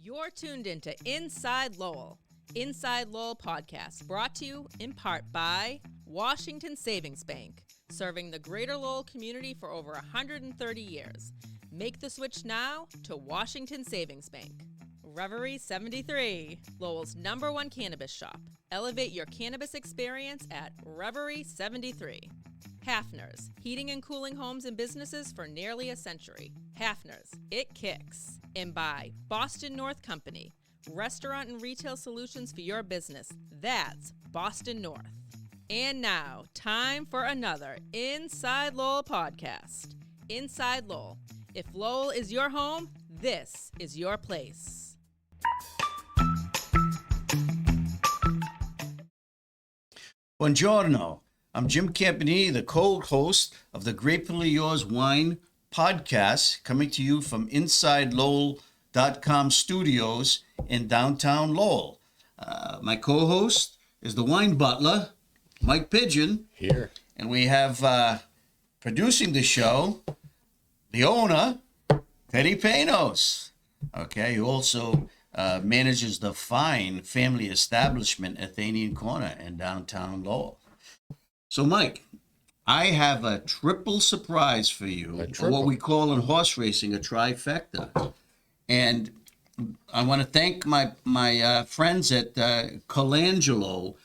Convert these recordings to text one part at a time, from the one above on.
You're tuned into Inside Lowell. Inside Lowell podcast brought to you in part by Washington Savings Bank, serving the greater Lowell community for over 130 years. Make the switch now to Washington Savings Bank. Reverie 73, Lowell's #1 cannabis shop. Elevate your cannabis experience at Reverie 73. Hafner's, heating and cooling homes and businesses for nearly a century. Hafner's, it kicks. And by Boston North Company, restaurant and retail solutions for your business. That's Boston North. And now, time for another Inside Lowell podcast. Inside Lowell. If Lowell is your home, this is your place. Buongiorno. I'm Jim Campanini, the co-host of the Grapefully Yours Wine podcast, coming to you from InsideLowell.com studios in downtown Lowell. My co-host is the wine butler, Mike Pigeon. Here. And we have producing the show, the owner, Teddy Panos. Okay, who also manages the fine family establishment Athenian Corner in downtown Lowell. So, Mike, I have a triple surprise for you, or what we call in horse racing a trifecta. And I want to thank my friends at Colangelo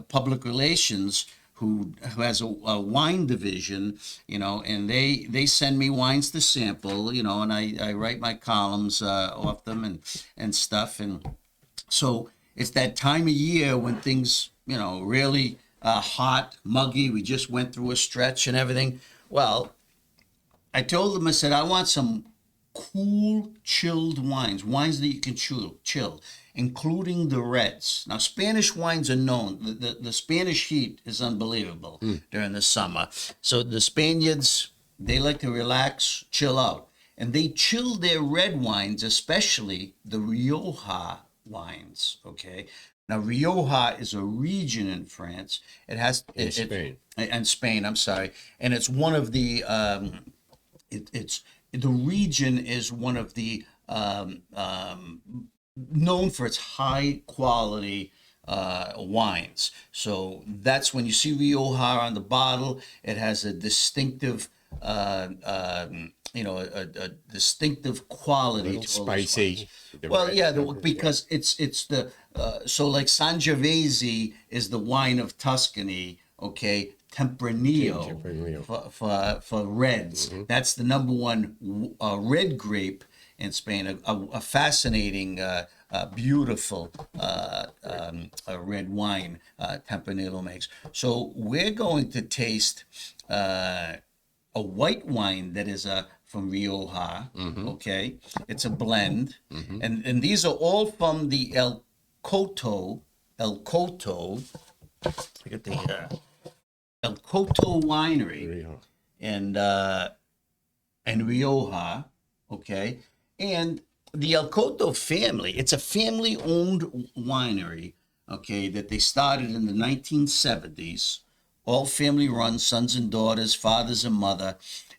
Public Relations, who has a wine division, and they send me wines to sample, and I write my columns off them and stuff. And so it's that time of year when things, really hot, muggy. We just went through a stretch and everything. Well, I told them, I said, I want some cool, chilled wines that you can chill, including the reds. Now, Spanish wines are known. The Spanish heat is unbelievable during the summer. So the Spaniards, they like to relax, chill out. And they chill their red wines, especially the Rioja wines, okay? Now, Rioja is a region in France. It has Spain. And Spain, I'm sorry. And it's one of the the region is one of the known for its high quality wines. So that's when you see Rioja on the bottle, it has a distinctive, a distinctive quality. To spicy. Well, yeah, because it's the so like Sangiovese is the wine of Tuscany. Okay, Tempranillo for reds. Mm-hmm. That's the #1 red grape in Spain. A fascinating, beautiful red wine Tempranillo makes. So we're going to taste a white wine that is from Rioja. Mm-hmm. Okay, it's a blend, mm-hmm. and these are all from the El Coto. Look at the El Coto Winery and Rioja, okay? And the El Coto family, it's a family-owned winery, okay, that they started in the 1970s, all family-run, sons and daughters, fathers and mother,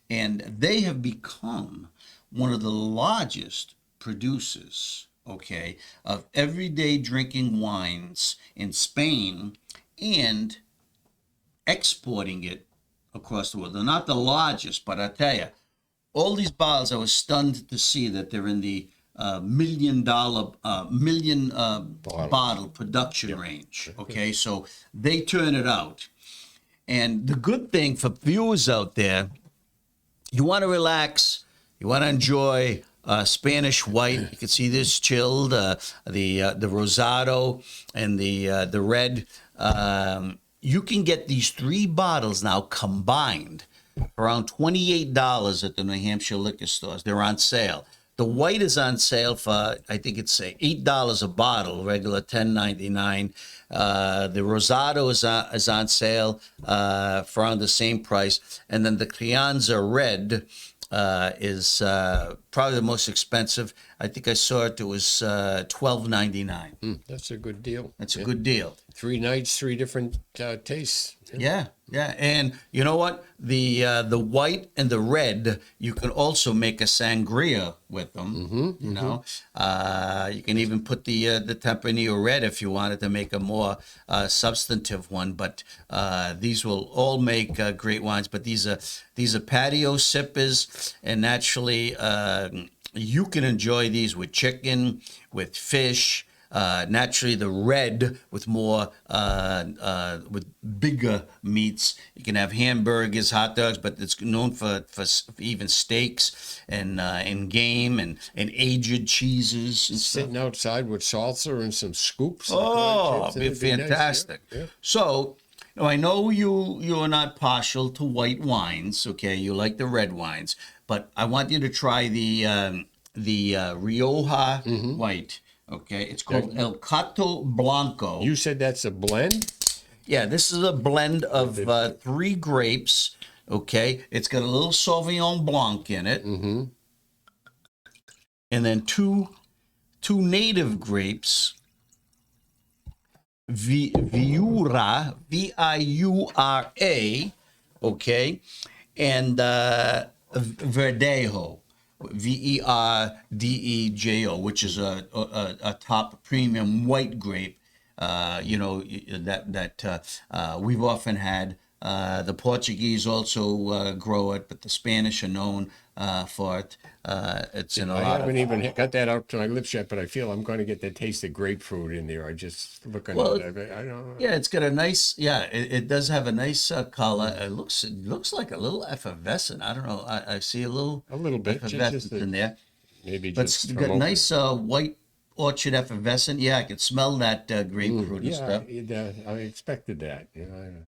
and they have become one of the largest producers, okay, of everyday drinking wines in Spain and exporting it across the world. They're not the largest, but I tell you, all these bottles, I was stunned to see that they're in the million bottle production range. Okay, so they turn it out. And the good thing for viewers out there, you want to relax, you want to enjoy Spanish white. You can see this chilled, the rosado and the red. You can get these 3 bottles now combined for around $28 at the New Hampshire liquor stores. They're on sale. The white is on sale for, I think it's $8 a bottle, regular $10.99. The rosado is on sale for around the same price. And then the crianza red is probably the most expensive. I think I saw it was $12.99. That's a good deal. That's a good deal. 3 nights, 3 different tastes. Yeah, yeah, and you know what? The white and the red, you can also make a sangria with them. You know, you can even put the Campanini red if you wanted to make a more substantive one. But these will all make great wines. But these are patio sippers, and naturally, you can enjoy these with chicken, with fish. Naturally, the red with more with bigger meats. You can have hamburgers, hot dogs, but it's known for even steaks and game and aged cheeses and stuff. Sitting outside with salsa and some scoops. Oh, it'd be fantastic. Nice. Yeah. So, I know you are not partial to white wines. Okay, you like the red wines, but I want you to try the Rioja white. Okay, it's called El Coto Blanco. You said that's a blend? Yeah, this is a blend of 3 grapes. Okay, it's got a little Sauvignon Blanc in it, and then two native grapes, Viura, Viura, okay, and Verdejo. Verdejo, which is a top premium white grape, that we've often had. The Portuguese also grow it, but the Spanish are known for it. It's in a I lot haven't of. even got that out to my lips yet, but I feel I'm going to get the taste of grapefruit in there. I just looking Well, at it. I don't know. Yeah, it's got a nice. Yeah, it does have a nice color. It looks like a little effervescent. I don't know. I see a little bit, effervescence in there. Maybe But just it's from got opening. nice white orchard effervescent. Yeah, I could smell that grapefruit and Yeah, stuff. I expected that.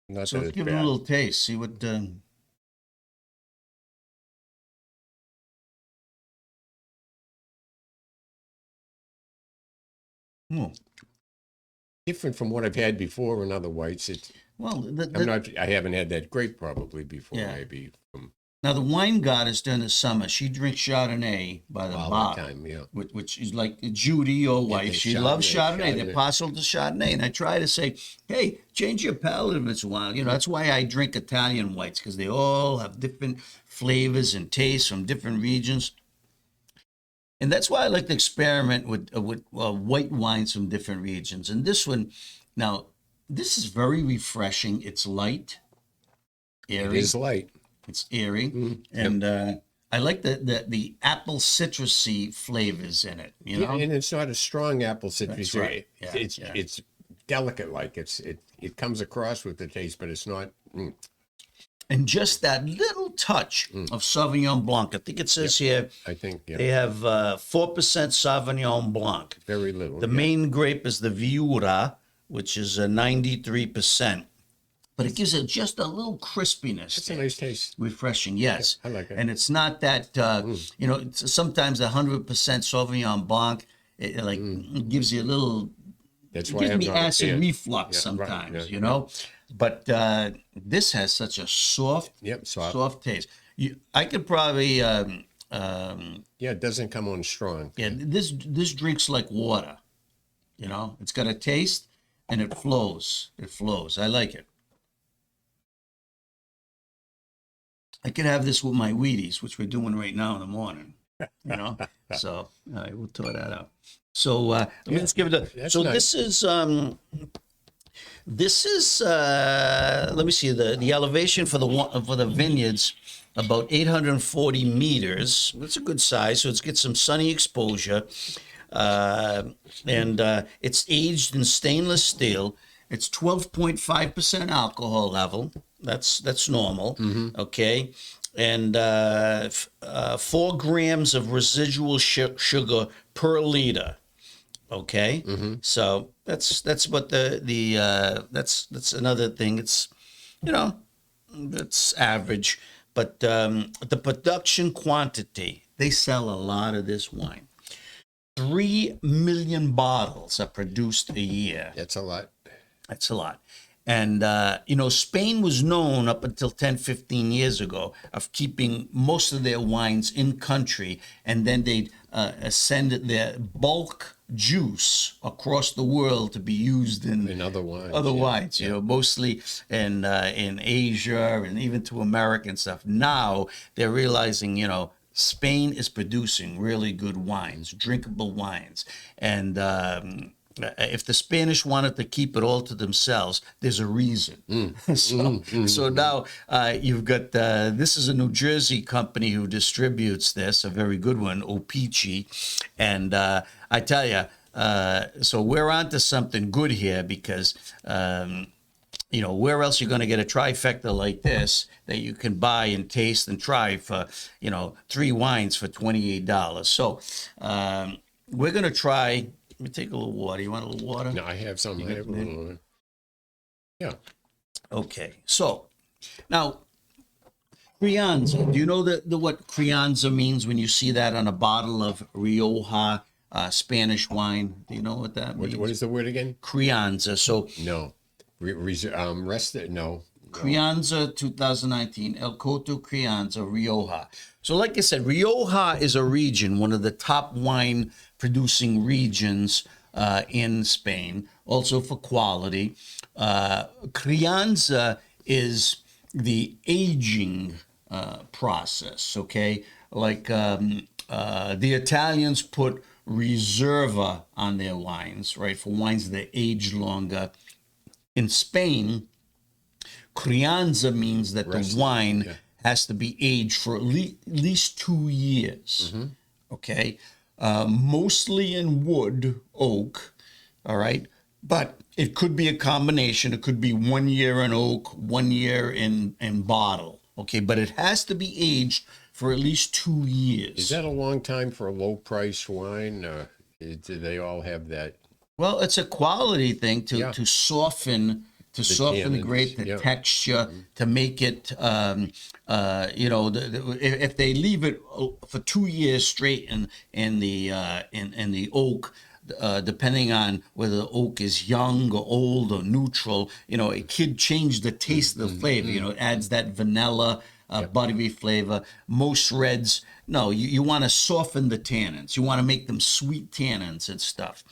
Not So that let's it's give it a bad. little taste. See what. Oh, Different from what I've had before in other whites. well, I haven't had that grape probably before. Yeah. Maybe from now the wine goddess during the summer, she drinks Chardonnay by the all bottle. that time. Yeah. Which is like Judy, your wife. the She loves Chardonnay. Chardonnay. They're partial to Chardonnay. And I try to say, hey, change your palate if it's a while. That's why I drink Italian whites, because they all have different flavors and tastes from different regions. And that's why I like to experiment with white wines from different regions. And this one, now, this is very refreshing. It's light, It airy. is light. It's airy. And I like the apple citrusy flavors in it, Yeah, and it's not a strong apple citrus. That's right. Yeah, It's delicate. Like it comes across with the taste, but it's not. And just that little touch of Sauvignon Blanc. I think it says here I think they have 4% Sauvignon Blanc. very little. The main grape is the Viura, which is 93%. But it gives it just a little crispiness. It's a nice taste. Refreshing, yes. I like it. And it's not that, it's sometimes 100% Sauvignon Blanc, it gives you a little, That's it why gives I'm me not a acid fan. reflux Yeah, right, sometimes, yeah, But this has such a soft, Yep, soft. soft taste. I could probably, Yeah, it doesn't come on strong. this drinks like water, It's got a taste and it flows. It flows. I like it. I could have this with my Wheaties, which we're doing right now in the morning, So, all right, we'll thaw that out. So let's give it a. That's So nice. this is let me see the elevation for the vineyards about 840 meters. That's a good size. So it's get some sunny exposure, and it's aged in stainless steel. It's 12.5% alcohol level. That's normal. Okay. And 4 grams of residual sugar per liter. Okay. So that's what that's another thing. It's, that's average, but the production quantity, they sell a lot of this wine. 3 million bottles are produced a year. That's a lot. That's a lot. And, Spain was known up until 10, 15 years ago of keeping most of their wines in country, and then they'd send their bulk juice across the world to be used in other wines. Other wines, you know, mostly in Asia and even to America and stuff. Now they're realizing, you know, Spain is producing really good wines, drinkable wines, and if the Spanish wanted to keep it all to themselves, there's a reason. So now you've got, this is a New Jersey company who distributes this, a very good one, Opici. And I tell you, so we're onto something good here because, you know, where else are you going to get a trifecta like this that you can buy and taste and try for, you know, 3 wines for $28? So we're going to try. Let me take a little water. You want a little water? No, I have some. I have a little. Yeah. Okay. So now, crianza. Do you know what crianza means when you see that on a bottle of Rioja Spanish wine? Do you know what that means? What is the word again? Crianza. So no. Rest it. No. Crianza 2019, El Coto Crianza, Rioja. So like I said, Rioja is a region, one of the top wine producing regions in Spain, also for quality. Crianza is the aging process, okay? Like the Italians put Reserva on their wines, right, for wines that age longer. In Spain, crianza means that the wine has to be aged for at least 2 years. Okay, mostly in wood, oak. All right, but it could be a combination. It could be 1 year in oak, 1 year in bottle. Okay, but it has to be aged for at least 2 years. Is that a long time for a low price wine? Do they all have that? Well, it's a quality thing to soften the grape, the texture, to make it, you know, if they leave it for 2 years straight in the oak, depending on whether the oak is young or old or neutral, you know, it could change the taste of the flavor. You know, it adds that vanilla, buttery flavor. Most reds, no, you want to soften the tannins. You want to make them sweet tannins and stuff.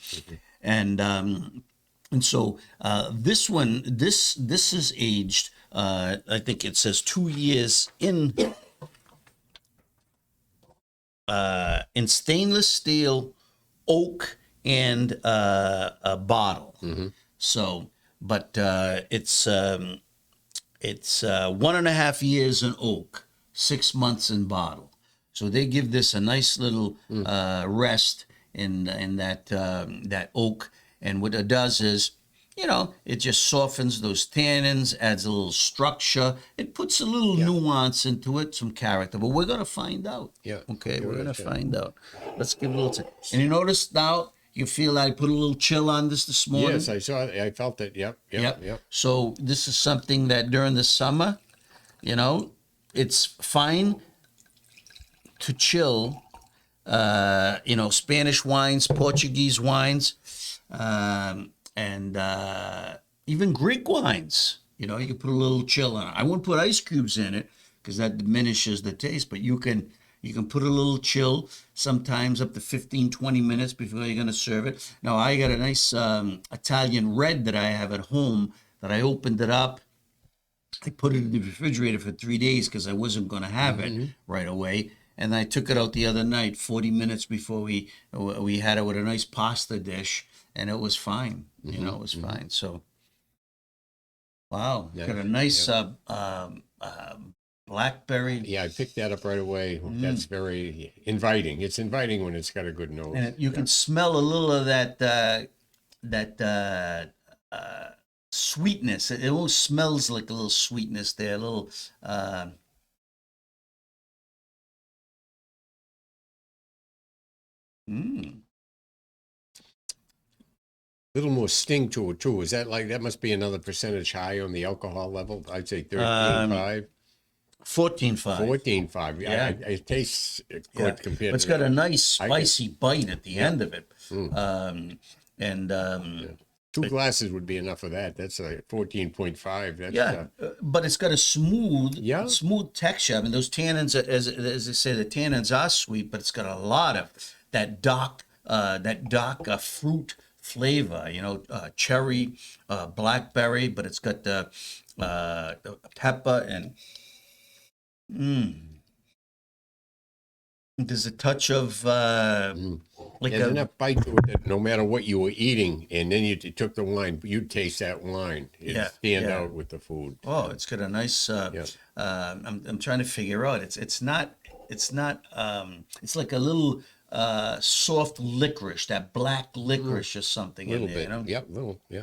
And so this one, this is aged. I think it says 2 years in stainless steel, oak, and a bottle. So, but it's 1.5 years in oak, 6 months in bottle. So they give this a nice little rest in that oak. And what it does is, you know, it just softens those tannins, adds a little structure. It puts a little nuance into it, some character. But we're going to find out. Yeah. Okay, we're going to find out. Let's give it a little time. And you notice now, you feel I put a little chill on this morning? Yes, I saw it. I felt it. Yep. So this is something that during the summer, you know, it's fine to chill. You know, Spanish wines, Portuguese wines, and even Greek wines. You know, you can put a little chill on it. I wouldn't put ice cubes in it because that diminishes the taste, but you can put a little chill, sometimes up to 15, 20 minutes before you're going to serve it. Now, I got a nice Italian red that I have at home that I opened it up. I put it in the refrigerator for 3 days because I wasn't going to have it right away. And I took it out the other night, 40 minutes before we had it with a nice pasta dish, and it was fine. You know, it was fine. So, wow, got a nice blackberry. Yeah, I picked that up right away. That's very inviting. It's inviting when it's got a good nose. And you can smell a little of that sweetness. It almost smells like a little sweetness there, a little. Little more sting to it too. Is that like, that must be another percentage high on the alcohol level? I'd say 13.5. 14.5. 14.5. Yeah, it tastes good compared. It's got a nice spicy bite at the end of it. 2 glasses would be enough of that. That's like 14.5. That's but it's got a smooth texture. I mean, those tannins, as I say, the tannins are sweet, but it's got a lot of that dark that dark fruit flavor, cherry, blackberry, but it's got the pepper and there's a touch of like There's enough bite to it that no matter what you were eating, and then you took the wine, you'd taste that wine. It'd stand out with the food. Oh, it's got a nice. I'm trying to figure out. It's not. It's like a little soft licorice, that black licorice or something in there. Little bit. Yep, little. Yeah.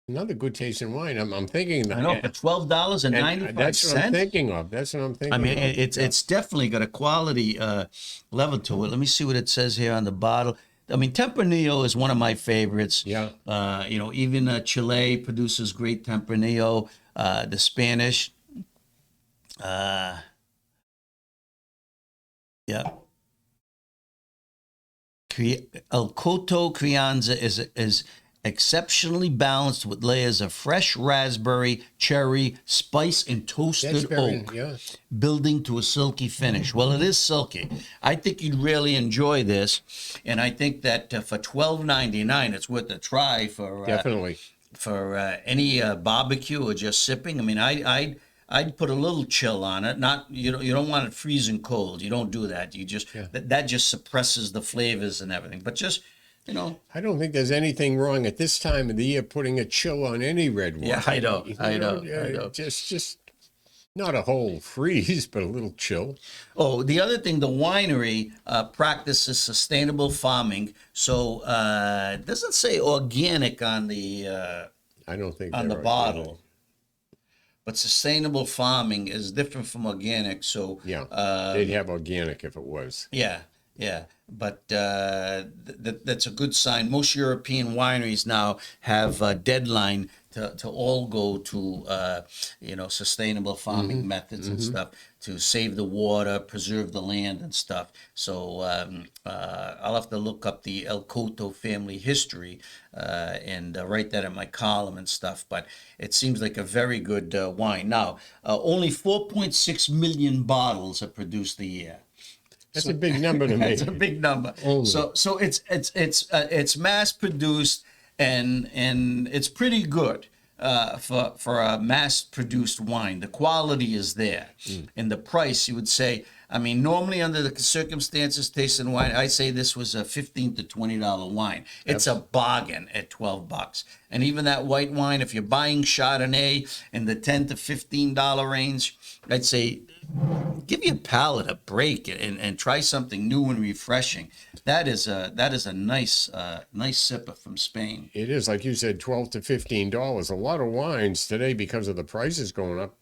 Another good tasting wine. I'm thinking. I know, for $12.95. That's what I'm thinking of. That's what I'm thinking. I mean, of. it's definitely got a quality level to it. Let me see what it says here on the bottle. I mean, Tempranillo is one of my favorites. Yeah. Even Chile produces great Tempranillo. The Spanish. Yeah. El Coto Crianza is exceptionally balanced with layers of fresh raspberry, cherry, spice, and toasted oak, building to a silky finish. Well, it is silky. I think you'd really enjoy this, and I think that for $12.99, it's worth a try for definitely for any barbecue or just sipping. I mean, I'd put a little chill on it. Not you don't want it freezing cold. You don't do that. You just that just suppresses the flavors and everything. But just I don't think there's anything wrong at this time of the year putting a chill on any red wine. Yeah, I know. Just not a whole freeze, but a little chill. Oh, the other thing, the winery practices sustainable farming. So it doesn't say organic on the I don't think on the bottle. But sustainable farming is different from organic. So they'd have organic if it was. Yeah. But that's a good sign. Most European wineries now have a deadline to all go to sustainable farming methods and stuff to save the water, preserve the land and stuff. So I'll have to look up the El Coto family history and write that in my column and stuff. But it seems like a very good wine. Now, only 4.6 million bottles are produced a year. That's a big number to me. That's a big number. Only. So it's mass produced and it's pretty good for a mass produced wine. The quality is there, and the price you would say. I mean, normally under the circumstances, tasting wine, I say this was a $15 to $20 wine. It's a bargain at $12. And even that white wine, if you're buying Chardonnay in the $10 to $15 range, I'd say give your palate a break and try something new and refreshing. That is a nice sipper from Spain. It is, like you said, $12 to $15. A lot of wines today, because of the prices going up,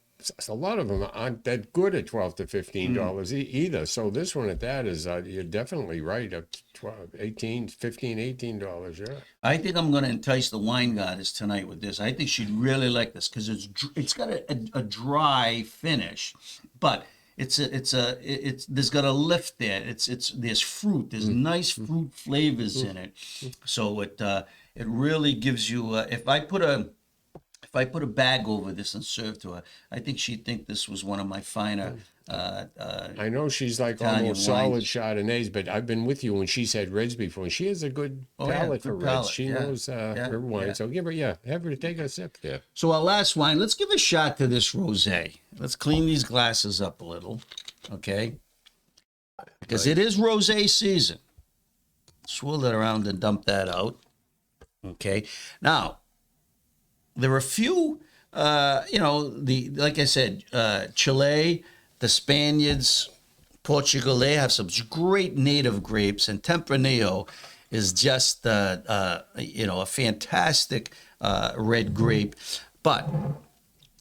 a lot of them aren't that good at $12 to $15 either. So this one at that is, you're definitely right, at $15, $18. Yeah. I think I'm going to entice the wine goddess tonight with this. I think she'd really like this because it's got a dry finish, but it's there's got a lift there. There's fruit. There's nice fruit flavors in it. So it really gives you. If I put a bag over this and serve to her, I think she'd think this was one of my finer. I know she's like Italian almost solid wines. Chardonnays, but I've been with you when she's had reds before, and she has a good palate for reds. She knows her wine, so have her take a sip there. So our last wine, let's give a shot to this rosé. Let's clean these glasses up a little, okay? Because it is rosé season. Swirl it around and dump that out, okay? Now, there are a few, like I said, Chile, the Spaniards, Portugal, they have some great native grapes, and Tempranillo is just, a fantastic red grape. But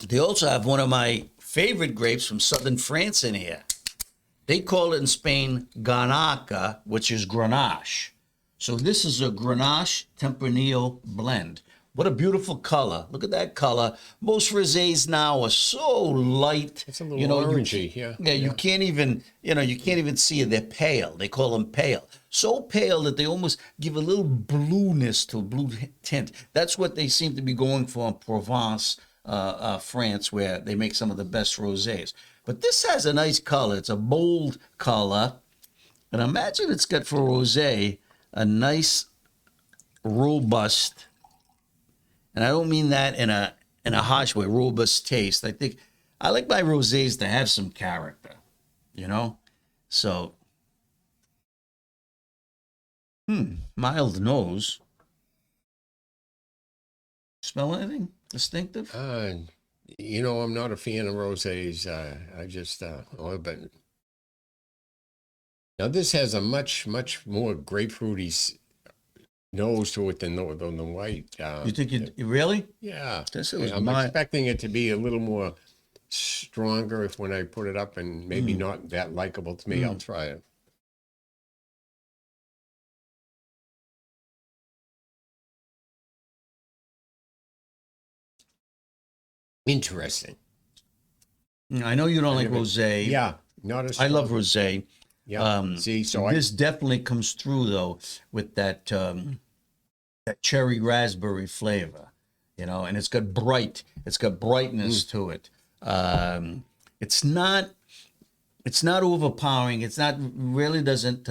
they also have one of my favorite grapes from southern France in here. They call it in Spain Garnacha, which is Grenache. So this is a Grenache Tempranillo blend. What a beautiful color. Look at that color. Most rosés now are so light. It's a little orangey, You can't even see it. They're pale. They call them pale. So pale that they almost give a little blueness to a blue tint. That's what they seem to be going for in Provence, France, where they make some of the best rosés. But this has a nice color. It's a bold color. And imagine it's got for rosé a nice, robust, and I don't mean that in a harsh way, robust taste. I think I like my rosés to have some character, you know? So, mild nose. Smell anything distinctive? You know, I'm not a fan of rosés. I just, but now this has a much more grapefruity nose to it than the white. You think you really? Yeah. This was I'm my. expecting it to be a little more stronger if when I put it up, and maybe not that likable to me. I'll try it. Interesting. I know you don't like rosé. Yeah, not as I love strong. rosé. Yeah. See, so This definitely comes through though with that that cherry raspberry flavor, you know, and it's got brightness to it. It's not overpowering. It's not really doesn't.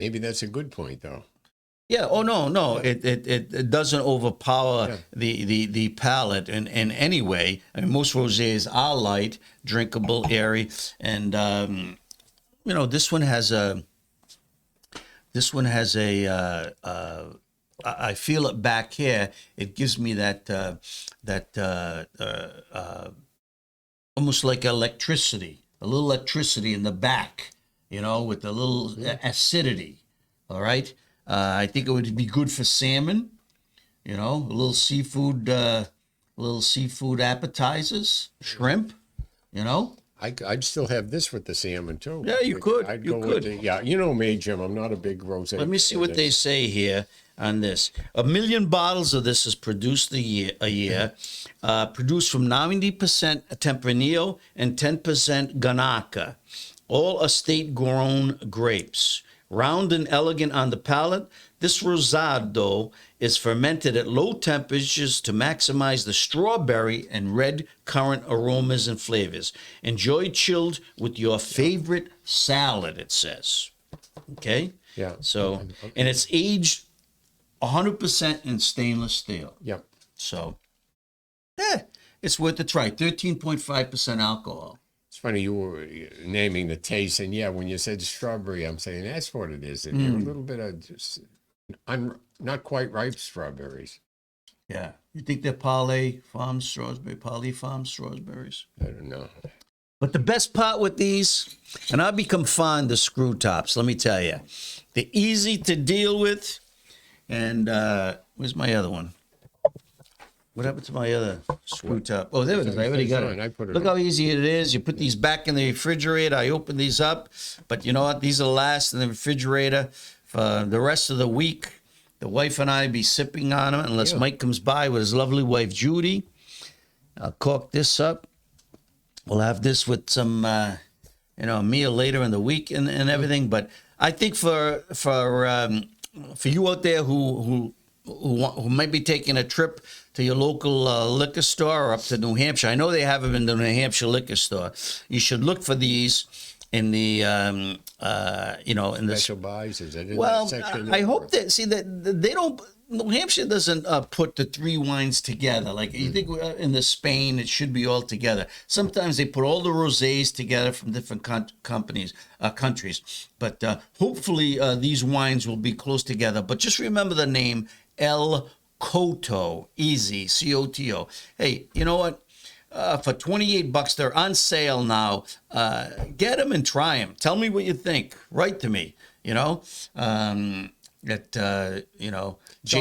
Maybe that's a good point, though. Yeah. Oh no. It doesn't overpower the palate in any way. I mean, most rosés are light, drinkable, airy, and you know this one has a. I feel it back here. It gives me that almost like electricity, a little electricity in the back, you know, with a little acidity. All right. I think it would be good for salmon, you know, a little seafood appetizers, shrimp, you know. I'd still have this with the salmon too. Yeah, you could. I'd You go could. with the, you know me, Jim. I'm not a big rosé. Let me see what they say here on this. 1 million bottles of this is produced a year, produced from 90% Tempranillo and 10% Ganaca, all estate-grown grapes. Round and elegant on the palate, this rosado is fermented at low temperatures to maximize the strawberry and red currant aromas and flavors. Enjoy chilled with your favorite salad, it says. Okay? Yeah. So, and it's aged 100% in stainless steel. Yep. So, it's worth a try. 13.5% alcohol. It's funny you were naming the taste, and yeah, when you said strawberry, I'm saying that's what it is. A little bit of just not quite ripe strawberries. Yeah. You think they're Parley Farm strawberries? I don't know. But the best part with these, and I've become fond of screw tops, let me tell you. They're easy to deal with. And where's my other one? What happened to my other screw top? Oh, there it is. I already got it. I put it Look on. how easy it is. You put these back in the refrigerator. I open these up. But you know what? These will last in the refrigerator for the rest of the week. The wife and I be sipping on them unless Mike comes by with his lovely wife, Judy. I'll cork this up. We'll have this with some, meal later in the week and everything. But I think for you out there who might be taking a trip to your local liquor store or up to New Hampshire, I know they have them in the New Hampshire liquor store. You should look for these in the, in the Special buys, is it in well, that section? I hope that they don't. New Hampshire doesn't put the three wines together. Like you think in the Spain, it should be all together. Sometimes they put all the rosés together from different countries. But hopefully these wines will be close together. But just remember the name El Coto, easy, C-O-T-O. Hey, you know what? For $28, they're on sale now. Get them and try them. Tell me what you think. Write to me. J.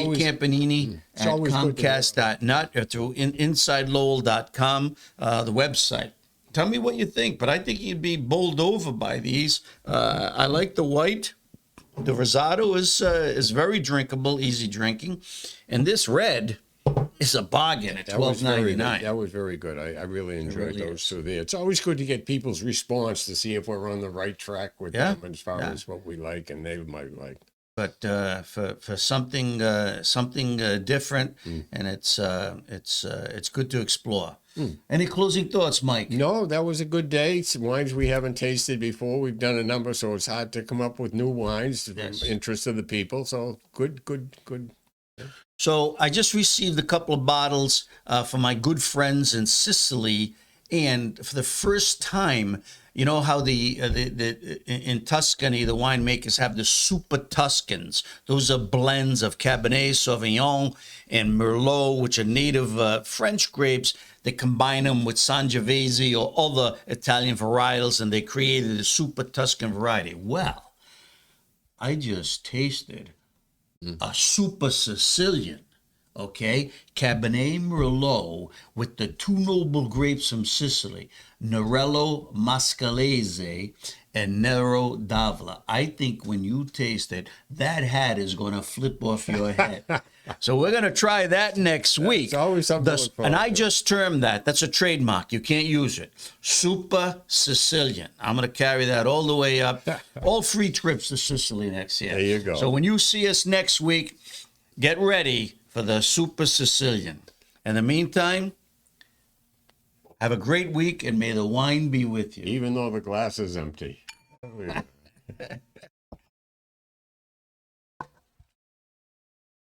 Campanini at Comcast.net or through InsideLowell.com, the website. Tell me what you think, but I think you'd be bowled over by these. I like the white. The rosado is very drinkable, easy drinking. And this red is a bargain at $12.99. That was very good. I really enjoyed really those two there. It's always good to get people's response to see if we're on the right track with them as far as what we like and they might like. but for something different, and it's good to explore. Any closing thoughts, Mike? No, that was a good day. Some wines we haven't tasted before. We've done a number, so it's hard to come up with new wines from interest of the people. So good. So I just received a couple of bottles from my good friends in Sicily, and for the first time, you know how in Tuscany the winemakers have the Super Tuscans. Those are blends of Cabernet Sauvignon and Merlot, which are native French grapes. They combine them with Sangiovese or other Italian varietals, and they created a Super Tuscan variety. Well, I just tasted a Super Sicilian, okay? Cabernet Merlot with the two noble grapes from Sicily, Nerello Mascalese and Nero d'Avola. I think when you taste it, that hat is going to flip off your head. So we're going to try that next week. It's always something to look forward and I to. just termed that. That's a trademark. You can't use it. Super Sicilian. I'm going to carry that all the way up. All 3 trips to Sicily next year. There you go. So when you see us next week, get ready for the Super Sicilian. In the meantime, have a great week, and may the wine be with you. Even though the glass is empty.